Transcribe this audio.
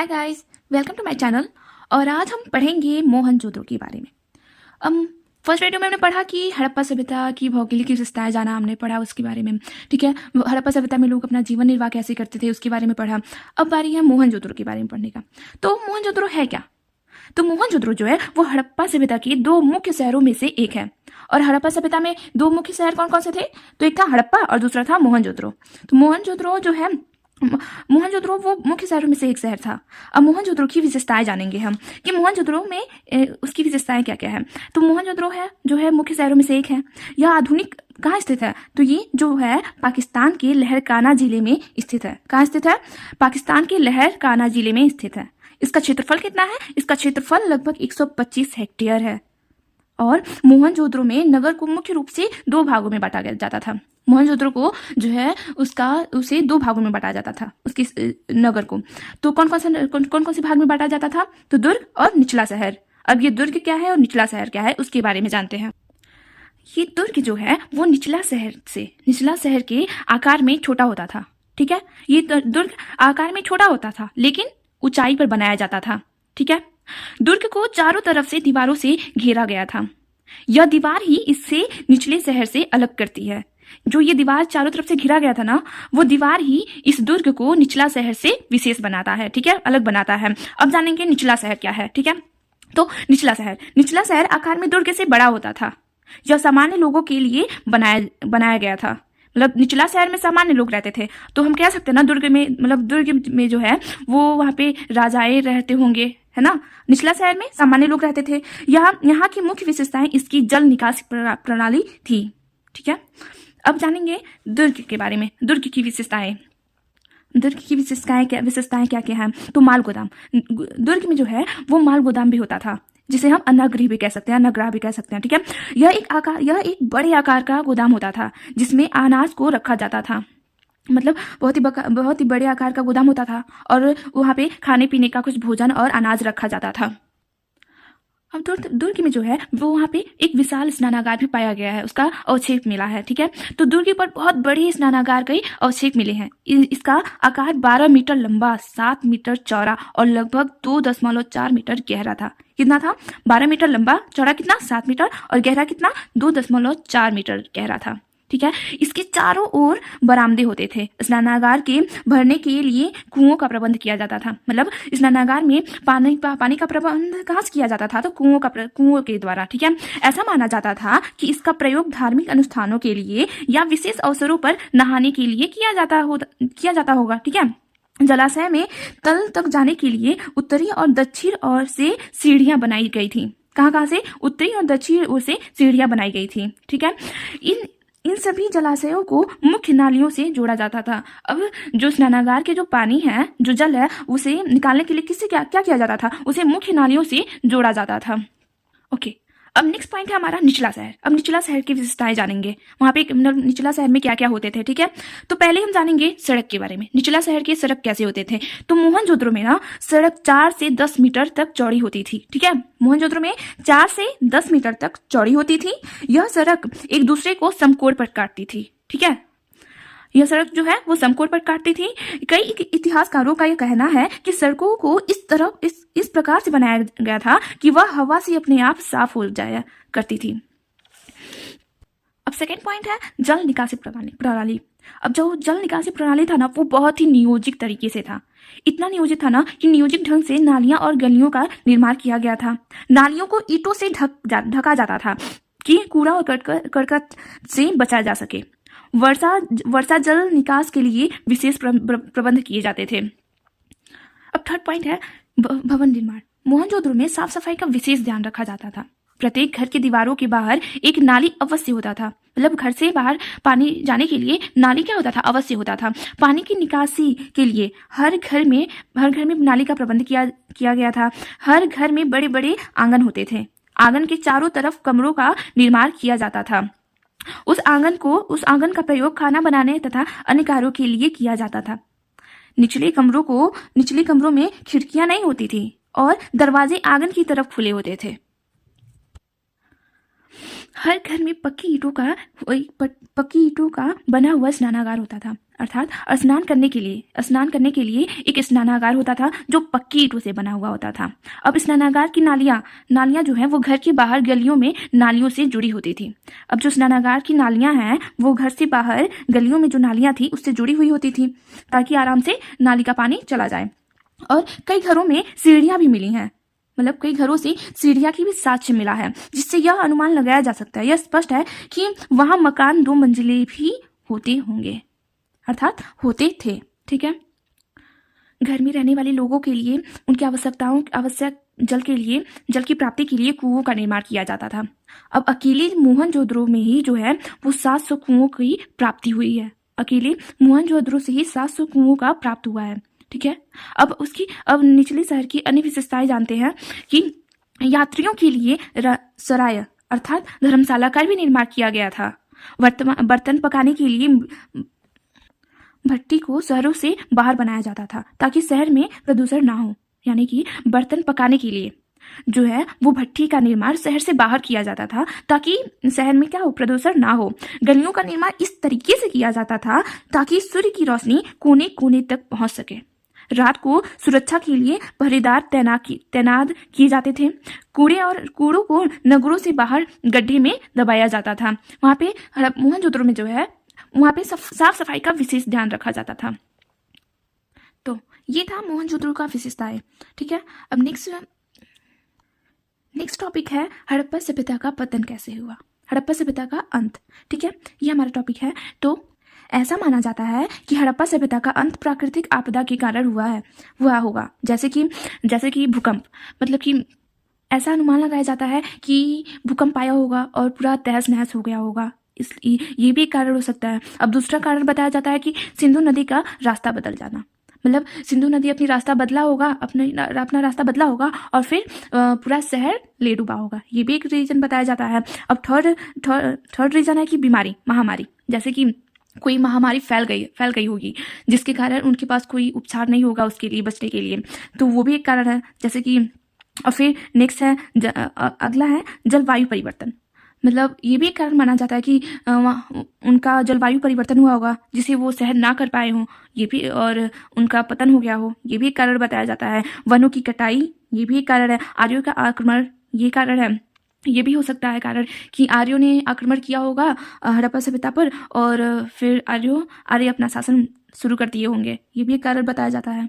Hi guys, welcome to my channel. और आज हम पढ़ेंगे मोहनजोदड़ो के बारे में। फर्स्ट वीडियो में हमने पढ़ा कि हड़प्पा सभ्यता की भौगोलिक विशेषताएं जाना, हमने पढ़ा उसके बारे में। ठीक है, हड़प्पा सभ्यता में लोग अपना जीवन निर्वाह कैसे करते थे उसके बारे में पढ़ा। अब बारी है मोहनजोदड़ो के बारे में पढ़ने का। तो मोहनजोदड़ो है क्या? तो मोहनजोदड़ो जो है वो हड़प्पा सभ्यता के दो मुख्य शहरों में से एक है। और हड़प्पा सभ्यता में दो मुख्य शहर कौन कौन से थे? तो एक था हड़प्पा और दूसरा था मोहनजोदड़ो। तो मोहनजोदड़ो जो है, मोहनजोदड़ो वो मुख्य शहरों में से एक शहर था। अब मोहनजोदड़ो की विशेषताएं जानेंगे हम कि मोहनजोदड़ो में उसकी विशेषताएं क्या क्या है। तो मोहनजोदड़ो है जो है मुख्य शहरों में से एक है। यह आधुनिक कहाँ स्थित है? तो ये जो है पाकिस्तान के लहरकाना जिले में स्थित है। कहाँ स्थित है? पाकिस्तान के लहरकाना जिले में स्थित है। इसका क्षेत्रफल कितना है? इसका क्षेत्रफल लगभग 125 हेक्टेयर है। और मोहनजोदड़ो में नगर को मुख्य रूप से दो भागों में बांटा जाता था। मोहनजोदड़ो को जो है उसे दो भागों में बांटा जाता था, उसकी नगर को। तो कौन कौन से भाग में बांटा जाता था? तो दुर्ग और निचला शहर। अब ये दुर्ग क्या है और निचला शहर क्या है उसके बारे में जानते हैं। ये दुर्ग जो है वो निचला शहर के आकार में छोटा होता था। ठीक है, ये दुर्ग आकार में छोटा होता था लेकिन ऊंचाई पर बनाया जाता था। ठीक है, दुर्ग को चारों तरफ से दीवारों से घेरा गया था। यह दीवार ही इससे निचले शहर से अलग करती है। जो ये दीवार चारों तरफ से घिरा गया था ना, वो दीवार ही इस दुर्ग को निचला शहर से विशेष बनाता है। ठीक है, अलग बनाता है। अब जानेंगे निचला शहर क्या है। ठीक है, तो निचला शहर आकार में दुर्ग से बड़ा होता था। यह सामान्य लोगों के लिए बनाया गया था। मतलब निचला शहर में सामान्य लोग रहते थे। तो हम कह सकते हैं ना, दुर्ग में जो है वो वहां पे राजाएं रहते होंगे, है ना। निचला शहर में सामान्य लोग रहते थे। यहाँ की मुख्य विशेषताएं इसकी जल निकास प्रणाली थी। ठीक है, अब जानेंगे दुर्ग के बारे में। दुर्ग की विशेषताएं क्या क्या है? तो माल गोदाम। दुर्ग में जो है वो माल गोदाम भी होता था, जिसे हम अन्नगृह भी कह सकते हैं। ठीक है, यह एक बड़े आकार का गोदाम होता था जिसमें अनाज को रखा जाता था। मतलब बहुत ही बड़े आकार का गोदाम होता था और वहां पे खाने पीने का कुछ भोजन और अनाज रखा जाता था। अब दुर्ग में जो है वो वहां पे एक विशाल स्नानागार भी पाया गया है, उसका अवशेष मिला है। ठीक है, तो दुर्ग पर बहुत बड़े स्नानागार के अवशेष मिले हैं। इसका आकार 12 मीटर लंबा, 7 मीटर चौड़ा और लगभग 2.4 मीटर गहरा था। कितना था? 12 मीटर लंबा, चौड़ा कितना? 7 मीटर और गहरा कितना? 2.4 मीटर गहरा था। ठीक है, इसके चारों ओर बरामदे होते थे। स्नानागार के भरने के लिए कुओं का प्रबंध किया जाता था। मतलब स्नानागार में पानी का प्रबंध कहाँ से किया जाता था? तो कुओं के द्वारा। ठीक है, ऐसा माना जाता था कि इसका प्रयोग धार्मिक अनुष्ठानों के लिए या विशेष अवसरों पर नहाने के लिए किया जाता होगा। ठीक है, जलाशय में तल तक जाने के लिए उत्तरी और दक्षिण ओर से सीढ़ियां बनाई गई थी। कहाँ से? उत्तरी और दक्षिण ओर से सीढ़ियां बनाई गई थी। ठीक है, इन सभी जलाशयों को मुख्य नालियों से जोड़ा जाता था। अब जो स्नानागार के जो पानी है, जो जल है, उसे निकालने के लिए क्या किया जाता था? उसे मुख्य नालियों से जोड़ा जाता था। ओके, अब नेक्स्ट पॉइंट है हमारा निचला शहर। अब निचला शहर की विशेषताएं जानेंगे। वहां पे निचला शहर में क्या क्या होते थे। ठीक है, तो पहले हम जानेंगे सड़क के बारे में। निचला शहर के सड़क कैसे होते थे? तो मोहनजोदड़ो में ना सड़क 4 से 10 मीटर तक चौड़ी होती थी। ठीक है, मोहनजोदड़ो में 4 से 10 मीटर तक चौड़ी होती थी। यह सड़क एक दूसरे को समकोण पर काटती थी। ठीक है, यह सड़क जो है वो समकोण पर काटती थी। कई इतिहासकारों का यह कहना है कि सड़कों को इस प्रकार से बनाया गया था कि वह हवा से अपने आप साफ हो जाया करती थी। अब सेकेंड पॉइंट है जल निकासी प्रणाली। अब जो जल निकासी प्रणाली था ना, वो बहुत ही नियोजित तरीके से था। इतना नियोजित था ना कि नियोजित ढंग से नालियां और गलियों का निर्माण किया गया था। नालियों को ईंटों से ढका जाता था कि कूड़ा और करकट से बचा जा सके। वर्षा जल निकास के लिए विशेष प्रबंध किए जाते थे। अब थर्ड पॉइंट है भवन निर्माण। मोहनजोदड़ो में साफ सफाई का विशेष ध्यान रखा जाता था। प्रत्येक घर की दीवारों के बाहर एक नाली अवश्य होता था। मतलब घर से बाहर पानी जाने के लिए नाली क्या होता था? अवश्य होता था। पानी की निकासी के लिए हर घर में नाली का प्रबंध किया गया था। हर घर में बड़े बड़े आंगन होते थे। आंगन के चारों तरफ कमरों का निर्माण किया जाता था। उस आंगन का प्रयोग खाना बनाने तथा अन्य कार्यों के लिए किया जाता था। निचले कमरों में खिड़कियां नहीं होती थी और दरवाजे आंगन की तरफ खुले होते थे। हर घर में पक्की ईंटों का बना हुआ स्नानागार होता था। अर्थात स्नान करने के लिए एक स्नानागार होता था जो पक्की ईंटों से बना हुआ होता था। अब स्नानागार की नालियां जो है वो घर के बाहर गलियों में नालियों से जुड़ी होती थी। अब जो स्नानागार की नालियां हैं वो घर से बाहर गलियों में जो नालियां थी उससे जुड़ी हुई होती थी ताकि आराम से नाली का पानी चला जाए। और कई घरों में सीढ़ियां भी मिली हैं, मतलब कई घरों से सीढ़ियां की भी साक्ष्य मिला है, जिससे यह अनुमान लगाया जा सकता है, यह स्पष्ट है कि वहां मकान 2 मंजिले भी होते होंगे, अर्थात होते थे। ठीक है। घर में रहने वाले लोगों के लिए उनकी आवश्यक जल की प्राप्ति के लिए कुओं का निर्माण किया जाता था। अब अकेले मोहनजोदड़ो में ही जो है वो 700 कुओं की प्राप्ति हुई है। अकेले मोहनजोदड़ो से ही 700 कुओं का प्राप्त हुआ है। ठीक है। अब निचले शहर की अन्य विशेषताएं जानते हैं कि यात्रियों के लिए सराय अर्थात धर्मशाला का भी निर्माण किया गया था। बर्तन पकाने के लिए भट्टी को शहरों से बाहर बनाया जाता था ताकि शहर में प्रदूषण ना हो, यानी कि बर्तन पकाने के लिए जो है वो भट्टी का निर्माण शहर से बाहर किया जाता था ताकि शहर में क्या हो, प्रदूषण ना हो। गलियों का निर्माण इस तरीके से किया जाता था ताकि सूर्य की रोशनी कोने कोने तक पहुंच सके। रात को सुरक्षा के लिए पहरेदार तैनात किए जाते थे। कूड़ों को नगरों से बाहर गड्ढे में दबाया जाता था। वहां पे मोहनजोदड़ो में जो है वहां पे साफ सफाई का विशेष ध्यान रखा जाता था। तो ये था मोहनजोदड़ो का विशेषताएं। ठीक है। अब नेक्स्ट टॉपिक है हड़प्पा सभ्यता का पतन कैसे हुआ, हड़प्पा सभ्यता का अंत। ठीक है, ये हमारा टॉपिक है। तो ऐसा माना जाता है कि हड़प्पा सभ्यता का अंत प्राकृतिक आपदा के कारण हुआ होगा, जैसे कि भूकंप। मतलब कि ऐसा अनुमान लगाया जाता है कि भूकंप आया होगा और पूरा तहस नहस हो गया होगा, ये भी एक कारण हो सकता है। अब दूसरा कारण बताया जाता है कि सिंधु नदी का रास्ता बदल जाना, मतलब सिंधु नदी अपना रास्ता बदला होगा और फिर पूरा शहर ले डूबा होगा, ये भी एक रीजन बताया जाता है। अब थर्ड रीजन है कि महामारी, जैसे कि कोई महामारी फैल गई होगी जिसके कारण उनके पास कोई उपचार नहीं होगा उसके लिए बचने के लिए, तो वो भी एक कारण है। जैसे कि और फिर नेक्स्ट है अगला है जलवायु परिवर्तन। मतलब ये भी एक कारण माना जाता है कि उनका जलवायु परिवर्तन हुआ होगा जिसे वो सहन ना कर पाए हों, ये भी, और उनका पतन हो गया हो, ये भी एक कारण बताया जाता है। वनों की कटाई, ये भी एक कारण है। आर्यों का आक्रमण, ये कारण है। ये भी हो सकता है कारण कि आर्यों ने आक्रमण किया होगा हड़प्पा सभ्यता पर और फिर आर्य अपना शासन शुरू कर दिए होंगे, ये भी एक कारण बताया जाता है।